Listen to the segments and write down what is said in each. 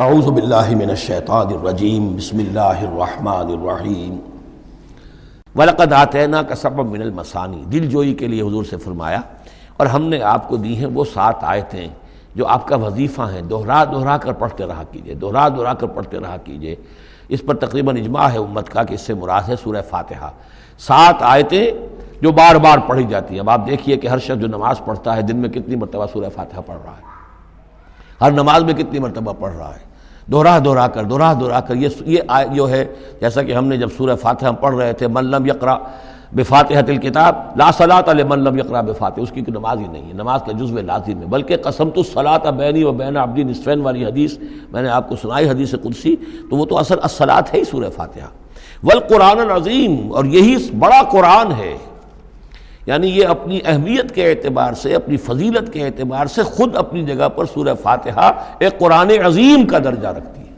اعوذ باللہ من الشیطان الرجیم بسم اللہ الرحمن الرحیم وَلَقَدْ آتَيْنَاكَ سَبْعًا مِنَ الْمَثَانِي دل جوئی کے لیے حضور سے فرمایا اور ہم نے آپ کو دی ہیں وہ 7 آیتیں جو آپ کا وظیفہ ہیں، دوہرا دوہرا کر پڑھتے رہا کیجئے، دوہرا دوہرا کر پڑھتے رہا کیجئے۔ اس پر تقریباً اجماع ہے امت کا کہ اس سے مراد ہے سورہ فاتحہ۔ 7 آیتیں جو بار بار پڑھی جاتی ہیں۔ اب آپ دیکھیے کہ ہر شخص جو نماز پڑھتا ہے دن میں کتنی مرتبہ سورہ فاتحہ پڑھ رہا ہے، ہر نماز میں کتنی مرتبہ پڑھ رہا ہے، دوہرا دوہرا کر یہ آیت جو ہے، جیسا کہ ہم نے جب سورہ فاتحہ پڑھ رہے تھے، من لم یقرأ بفاتحۃ الکتاب لا صلاۃ لمن لم یقرأ بفاتحہ، اس کی کوئی نماز ہی نہیں ہے، نماز کا جزو لازم ہے۔ بلکہ قسمت الصلاۃ بینی و بین عبدی نصفین والی حدیث میں نے آپ کو سنائی، حدیث قدسی، تو وہ تو اصل الصلاۃ ہے ہی سورہ فاتحہ۔ والقرآن العظیم، اور یہی بڑا قرآن ہے، یعنی یہ اپنی اہمیت کے اعتبار سے، اپنی فضیلت کے اعتبار سے خود اپنی جگہ پر سورہ فاتحہ ایک قرآن عظیم کا درجہ رکھتی ہے۔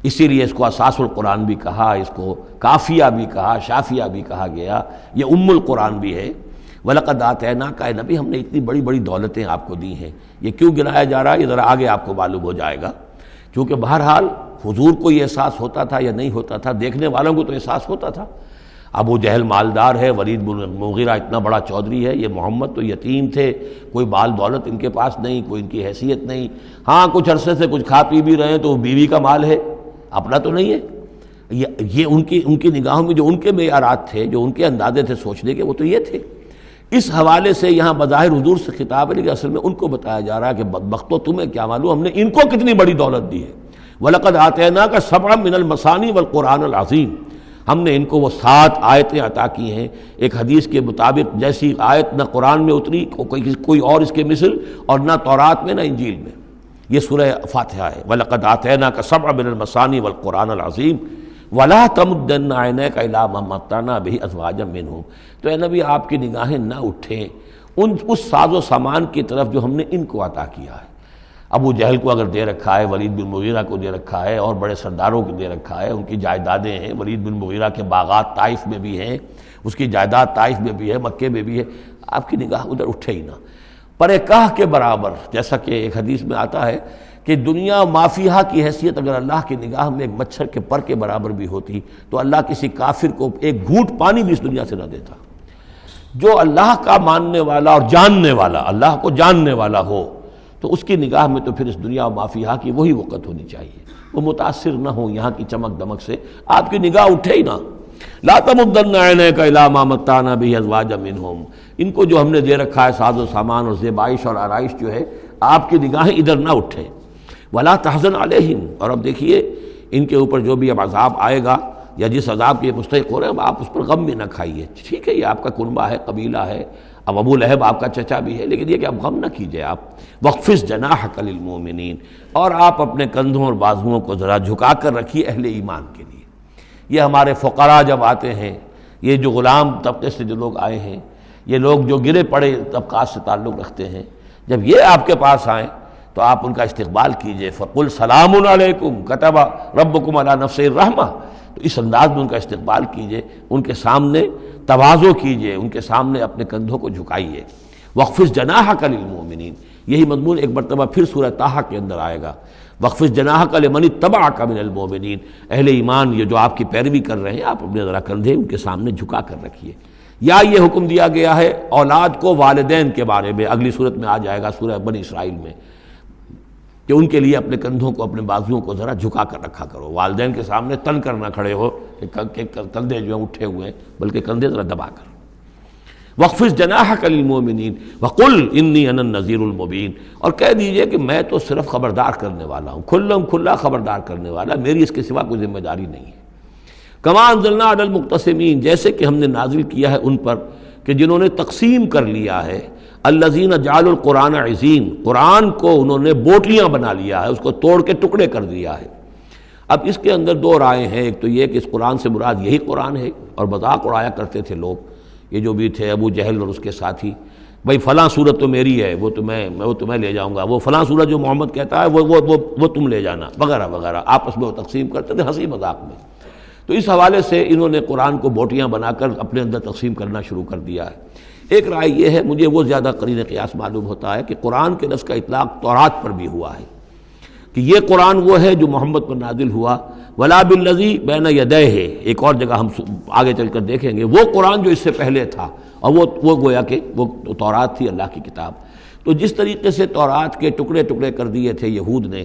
اسی لیے اس کو اساس القرآن بھی کہا، اس کو کافیہ بھی کہا، شافیہ بھی کہا گیا، یہ ام القرآن بھی ہے۔ وَلَقَدْ آتَيْنَاكَ، اے نبی ہم نے اتنی بڑی بڑی دولتیں آپ کو دی ہیں۔ یہ کیوں گنایا جا رہا ہے یہ ذرا آگے آپ کو معلوم ہو جائے گا، کیونکہ بہرحال حضور کو یہ احساس ہوتا تھا یا نہیں ہوتا تھا، دیکھنے والوں کو تو احساس ہوتا تھا۔ ابو جہل مالدار ہے، ولید بن مغیرہ اتنا بڑا چودھری ہے، یہ محمد تو یتیم تھے، کوئی مال دولت ان کے پاس نہیں، کوئی ان کی حیثیت نہیں، ہاں کچھ عرصے سے کچھ کھا پی بھی رہے ہیں تو وہ بیوی کا مال ہے، اپنا تو نہیں ہے۔ یہ ان کی نگاہوں میں جو ان کے معیارات تھے، جو ان کے اندازے تھے سوچنے کے، وہ تو یہ تھے۔ اس حوالے سے یہاں بظاہر حضور سے خطاب ہے، لیکن اصل میں ان کو بتایا جا رہا ہے کہ بدبختو تمہیں کیا معلوم ہم نے ان کو کتنی بڑی دولت دی ہے۔ وَلَقَدْ آتَيْنَاكَ سَبْعًا مِنَ الْمَثَانِي وَالْقُرْآنِ الْعَظِيمِ، ہم نے ان کو وہ 7 آیتیں عطا کی ہیں۔ ایک حدیث کے مطابق جیسی آیت نہ قرآن میں اتری کوئی اور اس کے مثل، اور نہ تورات میں نہ انجیل میں، یہ سورہ فاتحہ ہے۔ وَلَقَدْ آتَيْنَاكَ سَبْعًا مِنَ الْمَثَانِي وَالْقُرْآنِ الْعَظِيمِ وَلَا تَمُدَّنَّ عَيْنَيْكَ إِلَىٰ مَا مَتَّعْنَا بِهِ أَزْوَاجًا مِّنْهُمْ، تو اے نبی آپ کی نگاہیں نہ اٹھیں اس ساز و سامان کی طرف جو ہم نے ان کو عطا کیا ہے۔ ابو جہل کو اگر دے رکھا ہے، ولید بن مغیرہ کو دے رکھا ہے، اور بڑے سرداروں کو دے رکھا ہے، ان کی جائیدادیں ہیں، ولید بن مغیرہ کے باغات طائف میں بھی ہیں، اس کی جائیداد طائف میں بھی ہے، مکے میں بھی ہے، آپ کی نگاہ ادھر اٹھے ہی نہ۔ پر کاہ کے برابر، جیسا کہ ایک حدیث میں آتا ہے کہ دنیا مافیہا کی حیثیت اگر اللہ کی نگاہ میں ایک مچھر کے پر کے برابر بھی ہوتی تو اللہ کسی کافر کو ایک گھونٹ پانی بھی اس دنیا سے نہ دیتا۔ جو اللہ کا ماننے والا اور جاننے والا، اللہ کو جاننے والا ہو، تو اس کی نگاہ میں تو پھر اس دنیا و مافیہا کی وہی وقت ہونی چاہیے، وہ متاثر نہ ہو یہاں کی چمک دمک سے، آپ کی نگاہ اٹھے ہی نہ۔ لا تمدن عینیک الی ما متعنا بہ ازواجا منہم، ان کو جو ہم نے دے رکھا ہے ساز و سامان اور زیبائش اور آرائش جو ہے، آپ کی نگاہیں ادھر نہ اٹھیں۔ ولا تحزن علیہم، اور اب دیکھیے ان کے اوپر جو بھی اب عذاب آئے گا یا جس عذاب کے مستحق ہو رہے ہیں، آپ اس پر غم بھی نہ کھائیے۔ ٹھیک ہے یہ آپ کا کنبہ ہے، قبیلہ ہے، اب ابو لہب آپ کا چچا بھی ہے، لیکن یہ کہ اب غم نہ کیجئے آپ۔ وَاخْفِضْ جَنَاحَكَ لِلْمُؤْمِنِينَ، اور آپ اپنے کندھوں اور بازوؤں کو ذرا جھکا کر رکھیے اہل ایمان کے لیے۔ یہ ہمارے فقراء جب آتے ہیں، یہ جو غلام طبقے سے جو لوگ آئے ہیں، یہ لوگ جو گرے پڑے طبقات سے تعلق رکھتے ہیں، جب یہ آپ کے پاس آئیں تو آپ ان کا استقبال کیجئے۔ فَقُلْ سَلَامٌ عَلَيْكُمْ كَتَبَ رَبُّكُمْ عَلَىٰ نَفْسِهِ الرَّحْمَةَ، تو اس انداز میں ان کا استقبال کیجئے، ان کے سامنے تواضع کیجئے، ان کے سامنے اپنے کندھوں کو جھکائیے۔ وَاخْفِضْ جَنَاحَكَ لِلْمُؤْمِنِينَ، یہی مضمون ایک مرتبہ پھر سورہ طٰہٰ کے اندر آئے گا۔ وَاخْفِضْ جَنَاحَكَ لِمَنِ اتَّبَعَكَ مِنَ الْمُؤْمِنِينَ، اہل ایمان یہ جو آپ کی پیروی کر رہے ہیں، آپ اپنے ذرا کندھے ان کے سامنے جھکا کر رکھیے۔ یا یہ حکم دیا گیا ہے اولاد کو والدین کے بارے میں، اگلی صورت میں آ جائے گا سورہ بنی اسرائیل میں، کہ ان کے لیے اپنے کندھوں کو، اپنے بازوؤں کو ذرا جھکا کر رکھا کرو، والدین کے سامنے تن کر نہ کھڑے ہو کہ کندھے جو ہیں اٹھے ہوئے ہیں، بلکہ کندھے ذرا دبا کر۔ وَاخْفِضْ جَنَاحَكَ لِلْمُؤْمِنِينَ وَقُلْ إِنِّي أَنَا النَّذِيرُ الْمُبِينُ، اور کہہ دیجئے کہ میں تو صرف خبردار کرنے والا ہوں، کھلم کھلا خبردار کرنے والا، میری اس کے سوا کوئی ذمہ داری نہیں ہے۔ كَمَا أَنزَلْنَا عَلَى الْمُقْتَسِمِينَ، جیسے کہ ہم نے نازل کیا ہے ان پر کہ جنہوں نے تقسیم کر لیا ہے، الذین جعلوا القرآن عظیم، قرآن کو انہوں نے بوٹیاں بنا لیا ہے، اس کو توڑ کے ٹکڑے کر دیا ہے۔ اب اس کے اندر 2 رائے ہیں، ایک تو یہ کہ اس قرآن سے مراد یہی قرآن ہے، اور مذاق اڑایا کرتے تھے لوگ، یہ جو بھی تھے ابو جہل اور اس کے ساتھی، بھائی فلاں صورت تو میری ہے، وہ تمہیں لے جاؤں گا، وہ فلاں صورت جو محمد کہتا ہے وہ تم لے جانا، وغیرہ وغیرہ، آپس میں وہ تقسیم کرتے تھے ہنسی مذاق میں۔ تو اس حوالے سے انہوں نے قرآن کو بوٹیاں بنا کر اپنے اندر تقسیم کرنا شروع کر دیا ہے۔ ایک رائے یہ ہے، مجھے وہ زیادہ قرین قیاس معلوم ہوتا ہے کہ قرآن کے لفظ کا اطلاق تورات پر بھی ہوا ہے۔ کہ یہ قرآن وہ ہے جو محمد پر نازل ہوا، ولا بالذی بین یدیہ، ایک اور جگہ ہم آگے چل کر دیکھیں گے، وہ قرآن جو اس سے پہلے تھا، اور وہ گویا کہ وہ تورات تھی، اللہ کی کتاب۔ تو جس طریقے سے تورات کے ٹکڑے ٹکڑے کر دیے تھے یہود نے،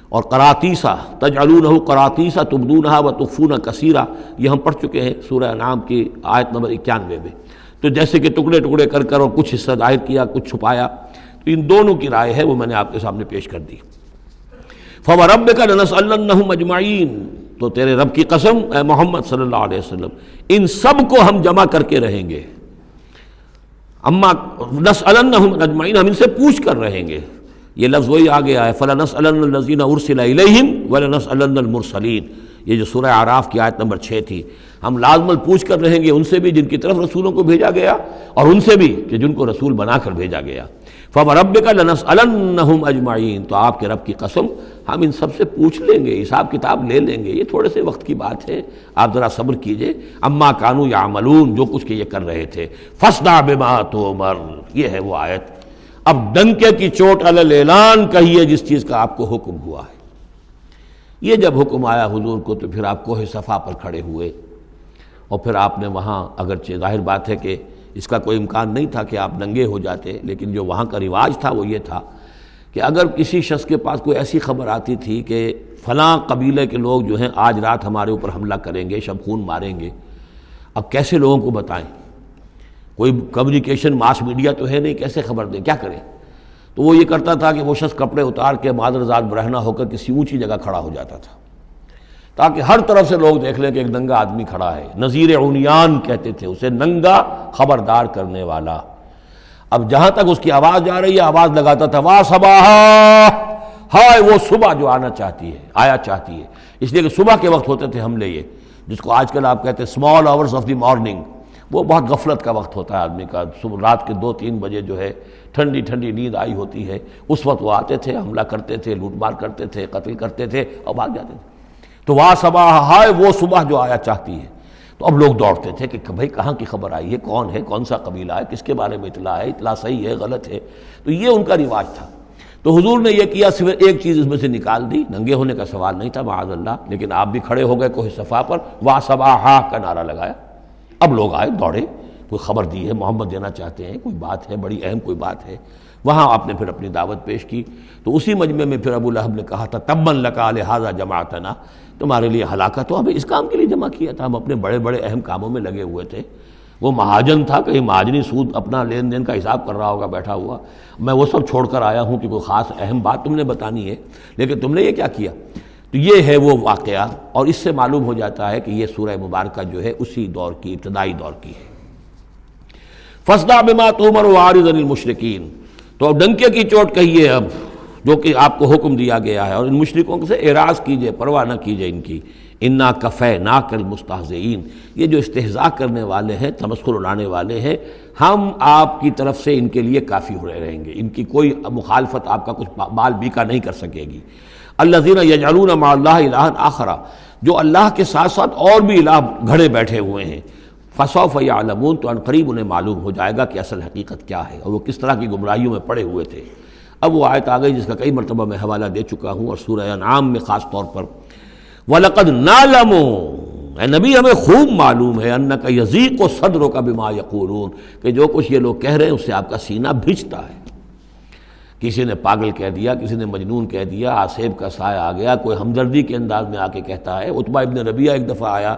اور قراطیسا تجعلونہ قراطیسا تبدونہا وتخفون کثیرا، یہ ہم پڑھ چکے ہیں سورہ انعام کی آیت نمبر 91 میں۔ تو جیسے کہ ٹکڑے ٹکڑے کر کر اور کچھ حصہ ظاہر کیا، کچھ چھپایا، تو ان دونوں کی رائے ہے وہ میں نے آپ کے سامنے پیش کر دی۔ فَوَرَبِّكَ لَنَسْأَلَنَّهُمْ أَجْمَعِينَ، تو تیرے رب کی قسم اے محمد صلی اللہ علیہ وسلم، ان سب کو ہم جمع کر کے رہیں گے۔ اما نسألنہم اجمعین، ہم ان سے پوچھ کر رہیں گے، یہ لفظ وہی آ گیا ہے فَلَنَسْأَلَنَّ الَّذِينَ أُرْسِلَ إِلَيْهِمْ وَلَنَسْأَلَنَّ الْمُرْسَلِينَ، یہ جو سورہ اعراف کی آیت نمبر 6 تھی، ہم لازماً پوچھ کر رہیں گے ان سے بھی جن کی طرف رسولوں کو بھیجا گیا، اور ان سے بھی کہ جن کو رسول بنا کر بھیجا گیا۔ فَوَرَبِّكَ لَنَسْأَلَنَّهُمْ أَجْمَعِينَ، تو آپ کے رب کی قسم ہم ان سب سے پوچھ لیں گے، حساب کتاب لے لیں گے، یہ تھوڑے سے وقت کی بات ہے، آپ ذرا صبر کیجئے۔ اما کانوا یعملون، جو کچھ کہ یہ کر رہے تھے، فاصدع بما تؤمر، یہ ہے وہ آیت۔ اب ڈنکے کی چوٹ علی الاعلان کہیے جس چیز کا آپ کو حکم ہوا ہے۔ یہ جب حکم آیا حضور کو تو پھر آپ کوہ صفا پر کھڑے ہوئے، اور پھر آپ نے وہاں، اگرچہ ظاہر بات ہے کہ اس کا کوئی امکان نہیں تھا کہ آپ ننگے ہو جاتے، لیکن جو وہاں کا رواج تھا وہ یہ تھا کہ اگر کسی شخص کے پاس کوئی ایسی خبر آتی تھی کہ فلاں قبیلے کے لوگ جو ہیں آج رات ہمارے اوپر حملہ کریں گے، شب خون ماریں گے، اب کیسے لوگوں کو بتائیں؟ کوئی کمیونیکیشن ماس میڈیا تو ہے نہیں، کیسے خبر دیں، کیا کریں؟ تو وہ یہ کرتا تھا کہ وہ شخص کپڑے اتار کے معذر ذات برہنہ ہو کر کسی اونچی جگہ کھڑا ہو جاتا تھا، تاکہ ہر طرف سے لوگ دیکھ لیں کہ ایک ننگا آدمی کھڑا ہے۔ نذیر عریان کہتے تھے اسے، ننگا خبردار کرنے والا۔ اب جہاں تک اس کی آواز جا رہی ہے، آواز لگاتا تھا وا صباحا، ہائے وہ صبح جو آنا چاہتی ہے، آیا چاہتی ہے، اس لیے کہ صبح کے وقت ہوتے تھے حملے، یہ جس کو آج کل آپ کہتے ہیں small hours of the morning, وہ بہت غفلت کا وقت ہوتا ہے آدمی کا، صبح رات کے 2-3 بجے جو ہے ٹھنڈی ٹھنڈی نیند آئی ہوتی ہے، اس وقت وہ آتے تھے، حملہ کرتے تھے، لوٹ مار کرتے تھے، قتل کرتے تھے اور بھاگ جاتے تھے۔ تو وا صباح، ہائے وہ صبح جو آیا چاہتی ہے۔ تو اب لوگ دوڑتے تھے کہ بھائی کہاں کی خبر آئی ہے، کون ہے، کون سا قبیلہ ہے، کس کے بارے میں اطلاع ہے، اطلاع صحیح ہے غلط ہے۔ تو یہ ان کا رواج تھا۔ تو حضور نے یہ کیا، صرف ایک چیز اس میں سے نکال دی، ننگے ہونے کا سوال نہیں تھا معاذ اللہ، لیکن آپ بھی کھڑے ہو گئے کوہ صفا پر، وا صباحا کا نعرہ لگایا۔ اب لوگ آئے، دوڑے، کوئی خبر دی ہے، محمد دینا چاہتے ہیں، کوئی بات ہے، بڑی اہم کوئی بات ہے۔ وہاں آپ نے پھر اپنی دعوت پیش کی۔ تو اسی مجمع میں پھر ابو لہب نے کہا تھا تبا لک لہذا جمعتنا، تمہارے لیے ہلاکت ہو، ہمیں اس کام کے لیے جمع کیا تھا، ہم اپنے بڑے بڑے اہم کاموں میں لگے ہوئے تھے۔ وہ مہاجن تھا، کہیں مہاجنی سود اپنا لین دین کا حساب کر رہا ہوگا بیٹھا ہوا، میں وہ سب چھوڑ کر آیا ہوں کہ کوئی خاص اہم بات تم نے بتانی ہے، لیکن تم نے یہ کیا کیا؟ تو یہ ہے وہ واقعہ، اور اس سے معلوم ہو جاتا ہے کہ یہ سورہ مبارکہ جو ہے اسی دور کی، ابتدائی دور کی ہے۔ فاصدع بما تؤمر واعرض عن المشرکین، تو اب ڈنکے کی چوٹ کہیے اب جو کہ آپ کو حکم دیا گیا ہے، اور ان مشرکوں سے اعراض کیجئے، پرواہ نہ کیجئے ان کی۔ انا کفیناک المستہزئین، یہ جو استہزاء کرنے والے ہیں، تمسخر اڑانے والے ہیں، ہم آپ کی طرف سے ان کے لیے کافی ہو رہیں گے، ان کی کوئی مخالفت آپ کا کچھ بال بیکا نہیں کر سکے گی۔ الذین یجعلون مع اللہ الہا آخر، جو اللہ کے ساتھ ساتھ اور بھی الہ گھڑے بیٹھے ہوئے ہیں، فسوف یعلمون، تو ان قریب انہیں معلوم ہو جائے گا کہ اصل حقیقت کیا ہے اور وہ کس طرح کی گمراہیوں میں پڑے ہوئے تھے۔ اب وہ آیت آ گئی جس کا کئی مرتبہ میں حوالہ دے چکا ہوں، اور سورہ انعام میں خاص طور پر وَلَقَدْ نَعْلَمُ، اے نبی ہمیں خوب معلوم ہے، اَنَّكَ يَضِيقُ صَدْرُكَ بِمَا يَقُولُونَ، کہ جو کچھ یہ لوگ کہہ رہے ہیں اس سے آپ کا سینہ بھجتا ہے۔ کسی نے پاگل کہہ دیا، کسی نے مجنون کہہ دیا، آصیب کا سایہ آ گیا، کوئی ہمدردی کے انداز میں آ کے کہتا ہے۔ عتبہ ابن ربیعہ ایک دفعہ آیا،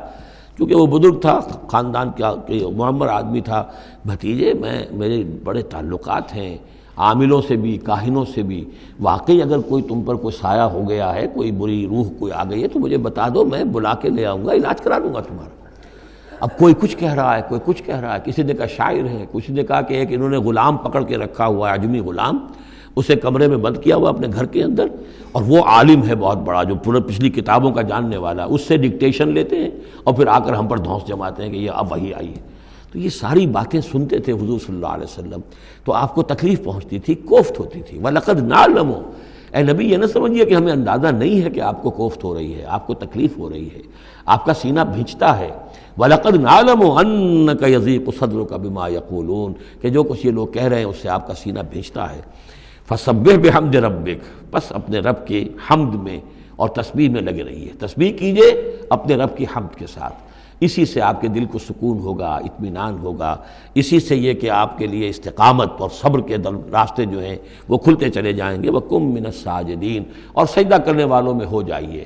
کیونکہ وہ بزرگ تھا، خاندان کا معمر آدمی تھا، بھتیجے میرے بڑے تعلقات ہیں عاملوں سے بھی، کاہنوں سے بھی، واقعی اگر کوئی تم پر کوئی سایہ ہو گیا ہے، کوئی بری روح کوئی آ گئی ہے تو مجھے بتا دو، میں بلا کے لے آؤں گا، علاج کرا دوں گا تمہارا۔ اب کوئی کچھ کہہ رہا ہے، کوئی کچھ کہہ رہا ہے، کسی نے کہا شاعر ہے، کسی نے کہا کہ ایک انہوں نے غلام پکڑ کے رکھا ہوا ہے، عجمی غلام، اسے کمرے میں بند کیا ہوا اپنے گھر کے اندر، اور وہ عالم ہے بہت بڑا جو پورے پچھلی کتابوں کا جاننے والا، اس سے ڈکٹیشن لیتے ہیں اور پھر آ کر ہم پر دھونس جماتے ہیں کہ یہ اب وہی آئی ہے۔ تو یہ ساری باتیں سنتے تھے حضور صلی اللہ علیہ وسلم، تو آپ کو تکلیف پہنچتی تھی، کوفت ہوتی تھی۔ وَلَقَدْ نَعْلَمُ، اے نبی یہ نہ سمجھیے کہ ہمیں اندازہ نہیں ہے کہ آپ کو کوفت ہو رہی ہے، آپ کو تکلیف ہو رہی ہے، آپ کا سینہ بھیجتا ہے۔ وَلَقَدْ نَعْلَمُ أَنَّكَ يَضِيقُ صَدْرُكَ بِمَا يَقُولُونَ، کہ جو کچھ یہ لوگ کہہ رہے ہیں اس سے آپ کا سینہ بھیجتا ہے۔ فسبح بحمد ربک، بس اپنے رب کے حمد میں اور تسبیح میں لگے رہیے، تسبیح کیجئے اپنے رب کی حمد کے ساتھ، اسی سے آپ کے دل کو سکون ہوگا، اطمینان ہوگا، اسی سے یہ کہ آپ کے لیے استقامت اور صبر کے راستے جو ہیں وہ کھلتے چلے جائیں گے۔ وَقُم مِّنَ الساجدین، اور سجدہ کرنے والوں میں ہو جائیے،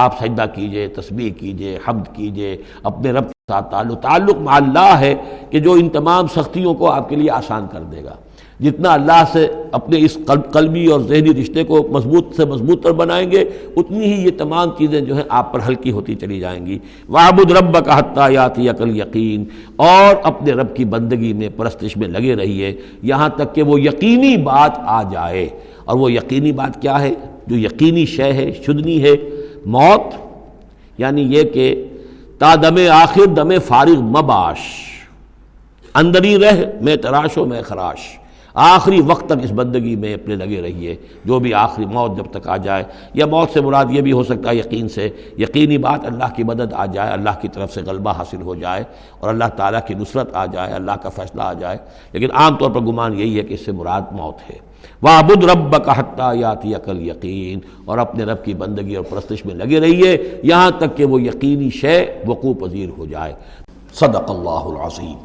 آپ سجدہ کیجئے، تسبیح کیجئے، حمد کیجئے، اپنے رب کے ساتھ تعلق مع اللہ ہے کہ جو ان تمام سختیوں کو آپ کے لیے آسان کر دے گا۔ جتنا اللہ سے اپنے اس قلبی اور ذہنی رشتے کو مضبوط سے مضبوط تر بنائیں گے، اتنی ہی یہ تمام چیزیں جو ہیں آپ پر ہلکی ہوتی چلی جائیں گی۔ وَاعْبُدْ رَبَّكَ حَتَّىٰ يَأْتِيَكَ الْيَقِينُ، اور اپنے رب کی بندگی میں، پرستش میں لگے رہیے یہاں تک کہ وہ یقینی بات آ جائے۔ اور وہ یقینی بات کیا ہے؟ جو یقینی شے ہے، شدنی ہے، موت، یعنی یہ کہ تا دم آخر دم فارغ مباش، اندر ہی رہ میں تراش و میں خراش، آخری وقت تک اس بندگی میں اپنے لگے رہیے، جو بھی آخری موت جب تک آ جائے، یا موت سے مراد یہ بھی ہو سکتا ہے یقین سے، یقینی بات اللہ کی مدد آ جائے، اللہ کی طرف سے غلبہ حاصل ہو جائے اور اللہ تعالیٰ کی نصرت آ جائے، اللہ کا فیصلہ آ جائے، لیکن عام طور پر گمان یہی ہے کہ اس سے مراد موت ہے۔ وَاعْبُدْ رَبَّكَ حَتَّىٰ يَأْتِيَكَ الْيَقِينُ، اور اپنے رب کی بندگی اور پرستش میں لگے رہیے یہاں تک کہ وہ یقینی شے وقوع پذیر ہو جائے۔ صدق اللہ العظیم۔